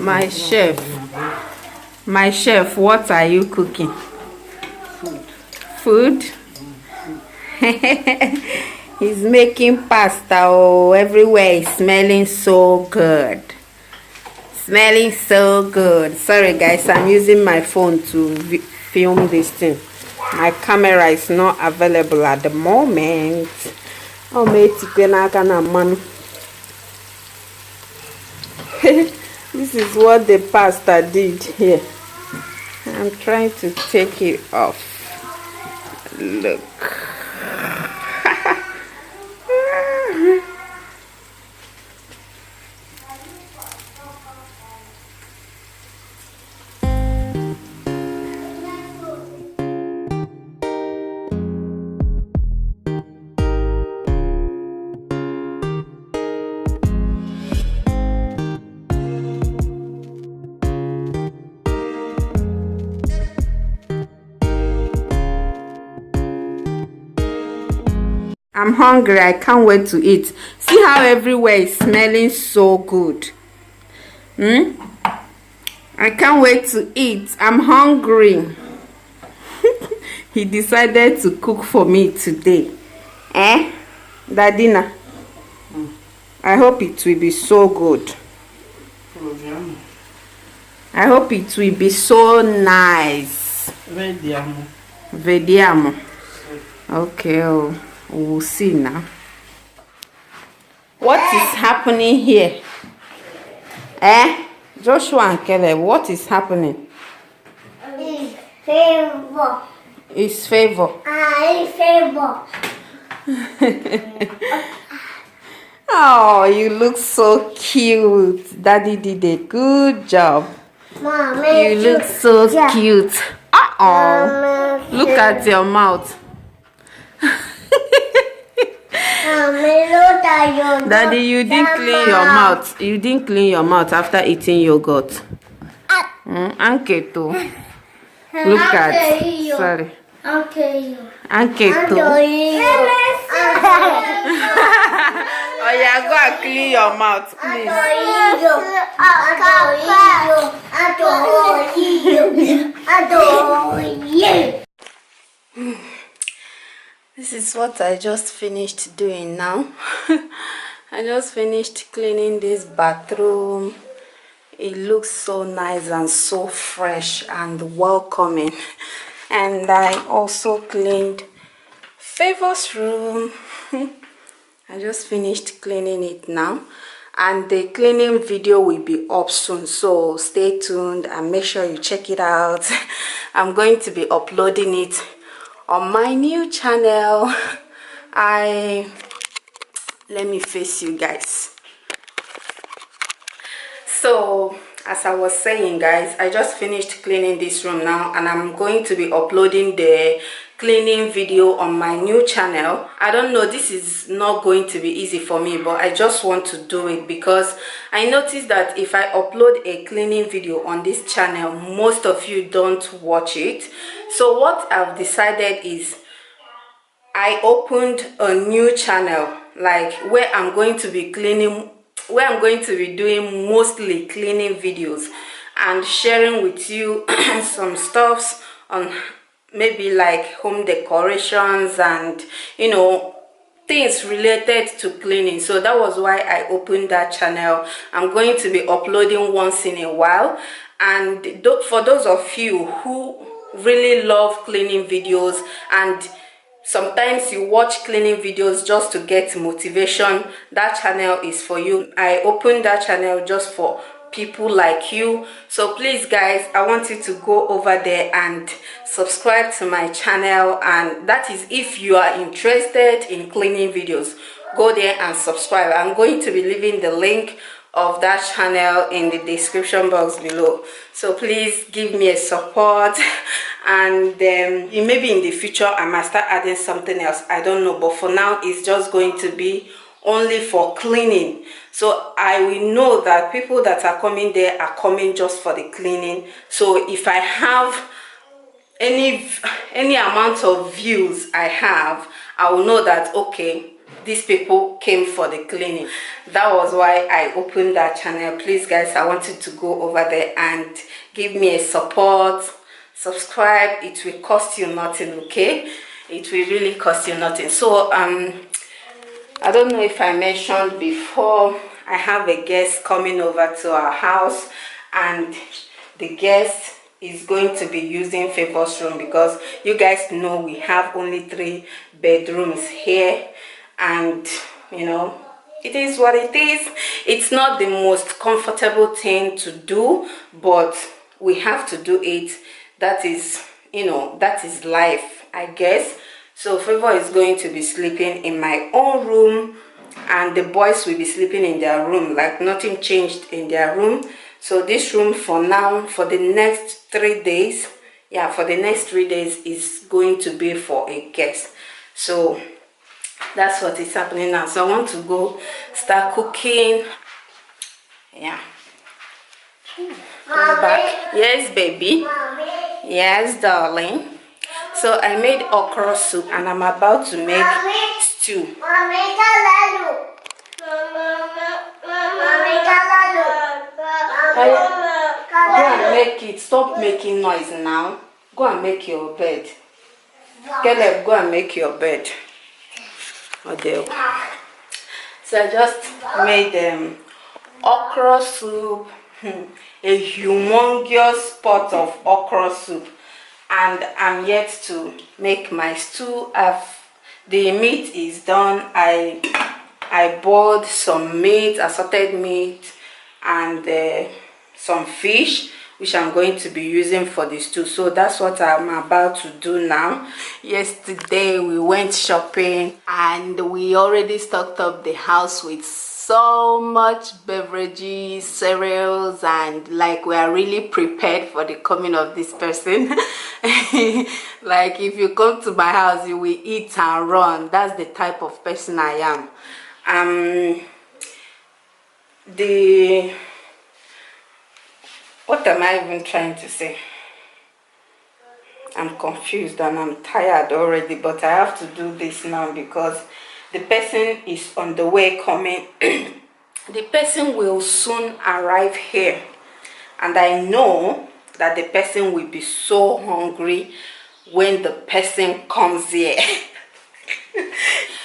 My chef, what are you cooking? Food? He's making pasta. Oh, everywhere is smelling so good. Smelling so good. Sorry guys, I'm using my phone to film this thing. My camera is not available at the moment. Oh, man. This is what the pasta did here. I'm trying to take it off. Look. I'm hungry. I can't wait to eat. See how everywhere is smelling so good. I can't wait to eat. I'm hungry. He decided to cook for me today. Dadina? I hope it will be so good. I hope it will be so nice. Vediamo. Okay. Oh. We'll see now. What is happening here? Joshua and Kelly, what is happening? It's favor. It's favor. It's favor. Oh, you look so cute. Daddy did a good job. Mom, you look so cute. Look at your mouth. Daddy, you didn't clean your mouth. You didn't clean your mouth after eating yogurt. Anketo. Look at. Sorry. Anketo. Oh yeah, go and clean your mouth, please. This is what I just finished doing now. I just finished cleaning this bathroom. It looks so nice and so fresh and welcoming. And I also cleaned Favor's room. I just finished cleaning it now. And the cleaning video will be up soon, so stay tuned and make sure you check it out. I'm going to be uploading it on my new channel. Let me face you guys. So as I was saying guys, I just finished cleaning this room now, and I'm going to be uploading the cleaning video on my new channel. I don't know, this is not going to be easy for me, but I just want to do it because I noticed that if I upload a cleaning video on this channel, most of you don't watch it. So what I've decided is I opened a new channel, like where I'm going to be cleaning, where I'm going to be doing mostly cleaning videos and sharing with you some stuffs on maybe like home decorations and things related to cleaning. So that was why I opened that channel. I'm going to be uploading once in a while, and for those of you who really love cleaning videos and sometimes you watch cleaning videos just to get motivation, that channel is for you. I opened that channel just for people like you. So please guys, I want you to go over there and subscribe to my channel, and that is if you are interested in cleaning videos. Go there and subscribe. I'm going to be leaving the link of that channel in the description box below, so please give me a support. And maybe in the future I might start adding something else, I don't know, but for now it's just going to be only for cleaning. So I will know that people that are coming there are coming just for the cleaning. So if I have any amount of views I will know that okay, these people came for the cleaning. That was why I opened that channel. Please guys, I wanted to go over there and give me a support, subscribe. It will cost you nothing, okay? It will really cost you nothing. So I don't know if I mentioned before, I have a guest coming over to our house, and the guest is going to be using Favor's room, because you guys know we have only 3 bedrooms here, and you know, it is what it is. It's not the most comfortable thing to do, but we have to do it. That is, you know, that is life, I guess. So Favor is going to be sleeping in my own room, and the boys will be sleeping in their room. Like nothing changed in their room. So this room for now, for the next 3 days, yeah, for the next 3 days is going to be for a guest. So that's what is happening now. So I want to go start cooking. Yeah. Come back. Yes, baby. Mommy. Yes, darling. So I made okra soup, and I'm about to make stew. Mommy, kalalu. Mommy, kalalu. Go and make it. Stop making noise now. Go and make your bed. Caleb, go and make your bed. Oh, there. So I just made okra soup, a humongous pot of okra soup, and I'm yet to make my stew. The meat is done. I boiled some meat, assorted meat, and some fish, which I'm going to be using for the stew. So that's what I'm about to do now. Yesterday we went shopping, and we already stocked up the house with so much beverages, cereals, and like we are really prepared for the coming of this person. Like if you come to my house, you will eat and run. That's the type of person I am. What am I even trying to say? I'm confused and I'm tired already, but I have to do this now because the person is on the way coming. The person will soon arrive here, and I know that the person will be so hungry when the person comes here.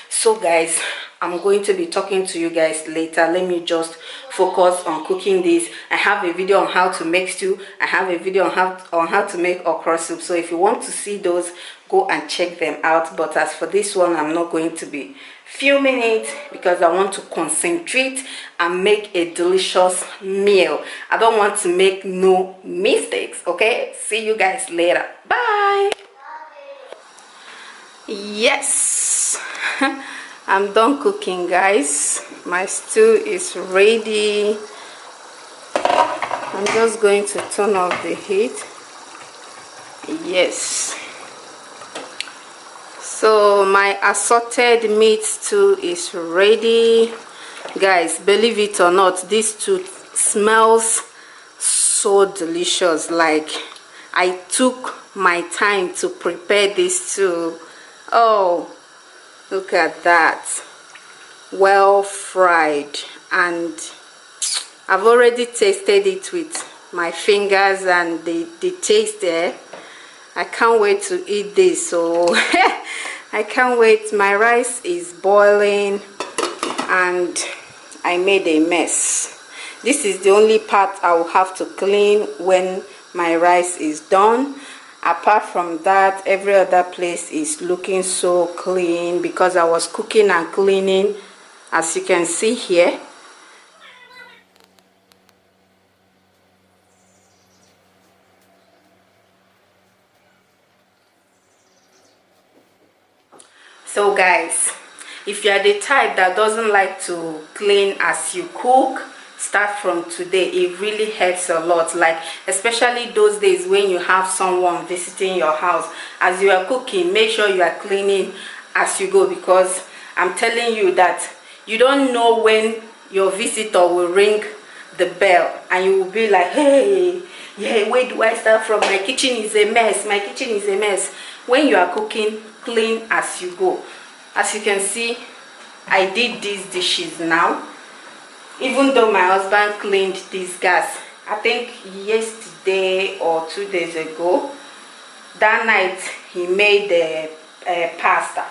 So guys, I'm going to be talking to you guys later. Let me just focus on cooking this. I have a video on how to make stew. I have a video on how to make okra soup. So if you want to see those, go and check them out. But as for this one, I'm not going to be filming it because I want to concentrate and make a delicious meal. I don't want to make no mistakes. Okay, see you guys later. Bye. Yes. I'm done cooking, guys. My stew is ready. I'm just going to turn off the heat. Yes. So my assorted meat stew is ready. Guys, believe it or not, this stew smells so delicious. Like I took my time to prepare this stew. Oh, look at that. Well fried, and I've already tasted it with my fingers, and the taste there, I can't wait to eat this. So I can't wait. My rice is boiling and I made a mess. This is the only part I will have to clean when my rice is done. Apart from that, every other place is looking so clean because I was cooking and cleaning, as you can see here. So guys, if you are the type that doesn't like to clean as you cook, start from today. It really helps a lot, like especially those days when you have someone visiting your house. As you are cooking, make sure you are cleaning as you go, because I'm telling you that you don't know when your visitor will ring the bell and you will be like, hey, yeah, where do I start from? My kitchen is a mess. My kitchen is a mess. When you are cooking, clean as you go. As you can see, I did these dishes now, even though my husband cleaned this gas. I think yesterday or 2 days ago, that night he made the pasta.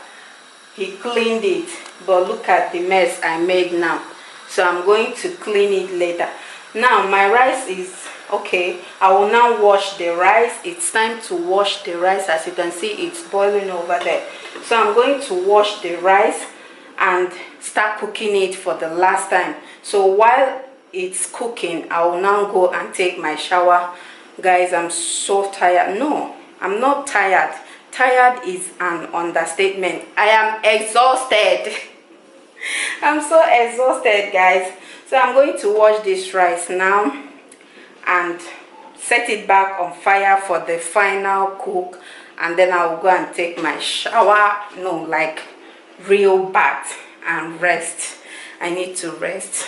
He cleaned it, but look at the mess I made now. So I'm going to clean it later. Now my rice is okay. I will now wash the rice. It's time to wash the rice. As you can see, it's boiling over there. So I'm going to wash the rice and start cooking it for the last time. So while it's cooking, I will now go and take my shower. Guys, I'm so tired. No, I'm not tired. Tired is an understatement. I am exhausted. I'm so exhausted, guys. So I'm going to wash this rice now and set it back on fire for the final cook, and then I will go and take my shower. No, like real bath and rest. I need to rest.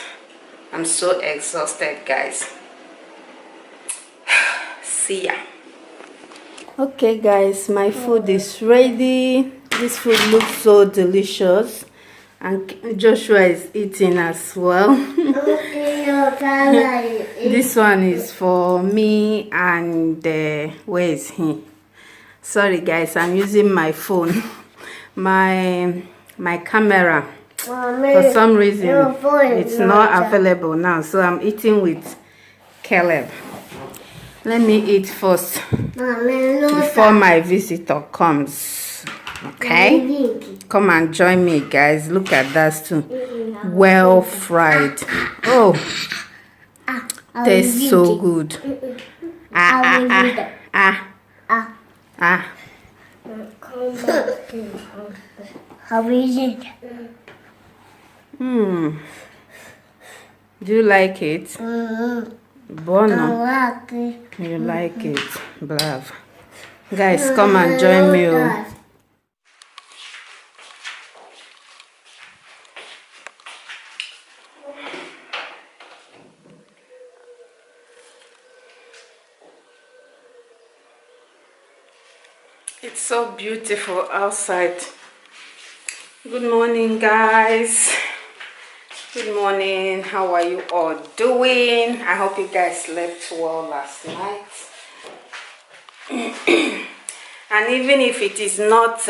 I'm so exhausted, guys. See ya. Okay guys, my food is ready. This food looks so delicious, and Joshua is eating as well. This one is for me, and where is he? Sorry guys, I'm using my phone. my camera, for some reason it's not available now, so I'm eating with Caleb. Let me eat first before my visitor comes. Okay, come and join me, guys. Look at that too. Well fried. Oh, tastes so good. How is it? Do you like it? Bono, Like it. you like it? Bravo. Guys, come and join me. Oh. It's so beautiful outside. Good morning, guys. Good morning. How are you all doing? I hope you guys slept well last night. And even if it is not,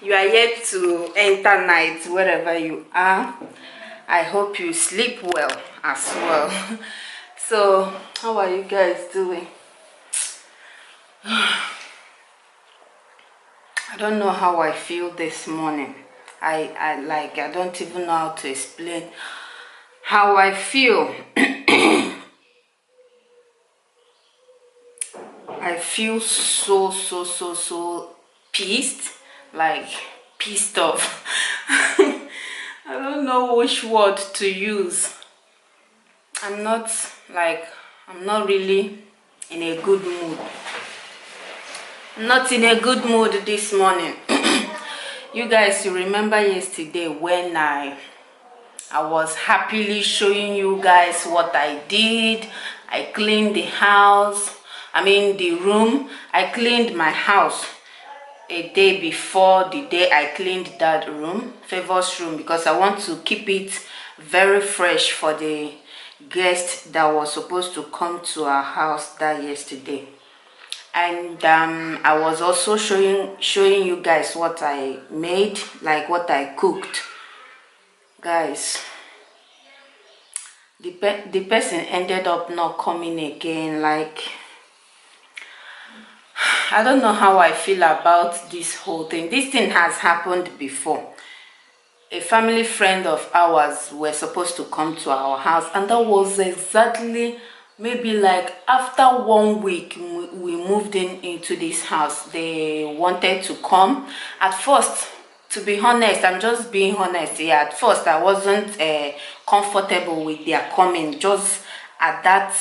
you are yet to enter night wherever you are, I hope you sleep well as well. So, how are you guys doing? I don't know how I feel this morning. I don't even know how to explain how I feel. I feel so pissed, like pissed off. I don't know which word to use. I'm not really in a good mood. Not in a good mood this morning. You guys, you remember yesterday when I was happily showing you guys what I did. I cleaned the house, the room. I cleaned my house a day before the day I cleaned that room, Favor's room, because I want to keep it very fresh for the guest that was supposed to come to our house that yesterday. And I was also showing you guys what I made, like what I cooked. Guys, the person ended up not coming again. Like, I don't know how I feel about this whole thing. This thing has happened before. A family friend of ours were supposed to come to our house, and that was exactly maybe like after 1 week we moved into this house. They wanted to come. At first, to be honest, I'm just being honest here, at first I wasn't comfortable with their coming just at that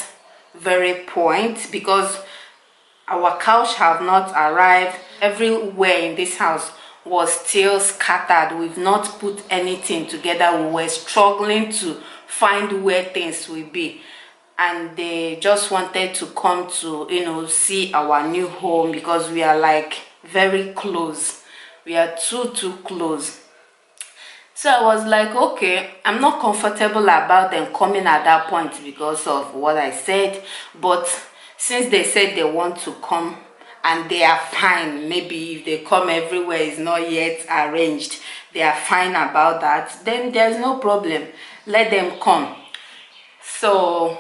very point, because our couch have not arrived. Everywhere in this house was still scattered. We've not put anything together. We were struggling to find where things will be, and they just wanted to come to see our new home, because we are like very close. We are too close. So I was like, okay, I'm not comfortable about them coming at that point because of what I said. But since they said they want to come and they are fine, maybe if they come everywhere is not yet arranged, they are fine about that, then there's no problem. Let them come. So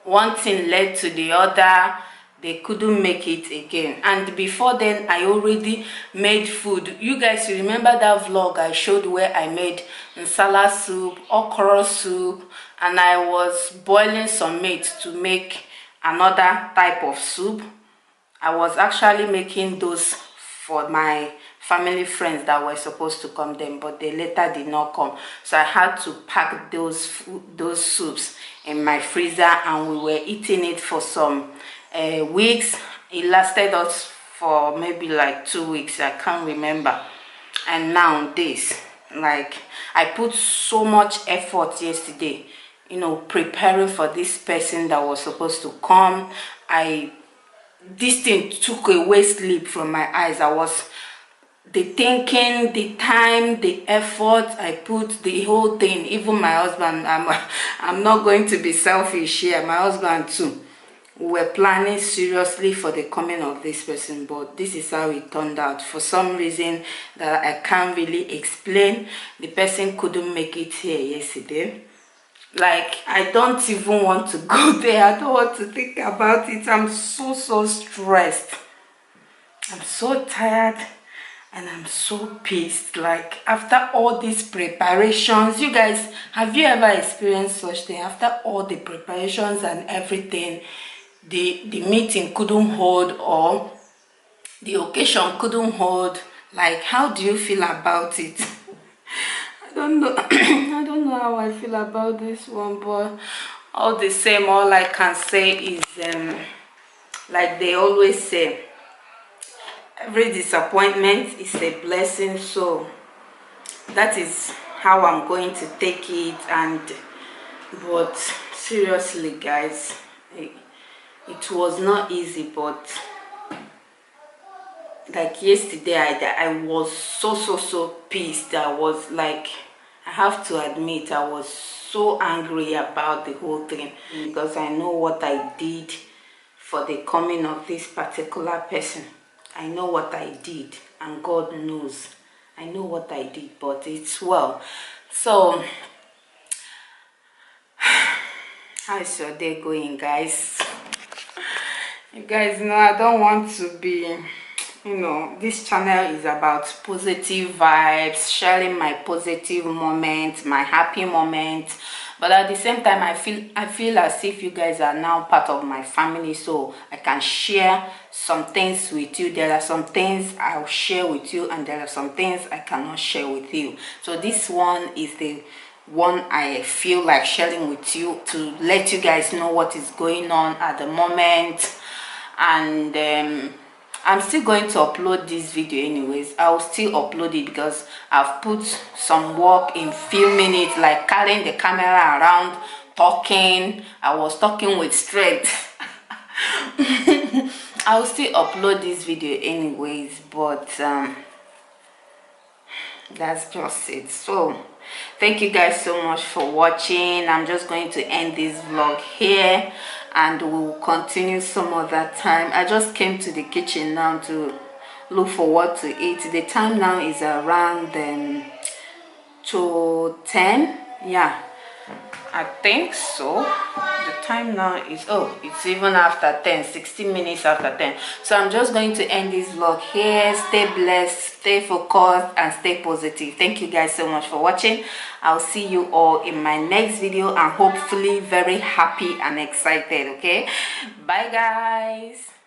one thing led to the other. They couldn't make it again, and before then I already made food. You guys, you remember that vlog I showed where I made nsala soup, okra soup, and I was boiling some meat to make another type of soup. I was actually making those for my family friends that were supposed to come then, but they later did not come. So I had to pack those soups in my freezer, and we were eating it for some weeks. It lasted us for maybe like 2 weeks, I can't remember. And now this, like, I put so much effort yesterday, you know, preparing for this person that was supposed to come. This thing took away sleep from my eyes. I was the thinking, the time, the effort. I put the whole thing. Even my husband, I'm not going to be selfish here, my husband too. We were planning seriously for the coming of this person, but this is how it turned out. For some reason that I can't really explain, the person couldn't make it here yesterday. Like, I don't even want to go there. I don't want to think about it. I'm so stressed. I'm so tired and I'm so pissed. Like, after all these preparations, you guys, have you ever experienced such thing? After all the preparations and everything, the meeting couldn't hold, or the occasion couldn't hold. Like, how do you feel about it? I don't know. I don't know how I feel about this one, but all the same, all I can say is, like they always say, every disappointment is a blessing. So that is how I'm going to take it. And but seriously, guys, it was not easy. But like yesterday, I was so pissed. I was like, I have to admit, I was so angry about the whole thing, because I know what I did for the coming of this particular person. I know what I did, and God knows I know what I did, but it's well. So how is your day going, guys? You guys know I don't want to be, you know, this channel is about positive vibes, sharing my positive moments, my happy moments, but at the same time I feel as if you guys are now part of my family, so I can share some things with you. There are some things I'll share with you, and there are some things I cannot share with you. So this one is the one I feel like sharing with you, to let you guys know what is going on at the moment. And I'm still going to upload this video anyways. I'll still upload it because I've put some work in filming it, like carrying the camera around, talking. I was talking with strength. I'll still upload this video anyways, but that's just it. So thank you guys so much for watching. I'm just going to end this vlog here, and we'll continue some other time. I just came to the kitchen now to look for what to eat. The time now is around 2:10. Yeah, I think so. The time now is, oh, it's even after 10, 16 minutes after 10. So I'm just going to end this vlog here. Stay blessed, stay focused, and stay positive. Thank you guys so much for watching. I'll see you all in my next video, and hopefully very happy and excited. Okay, bye guys.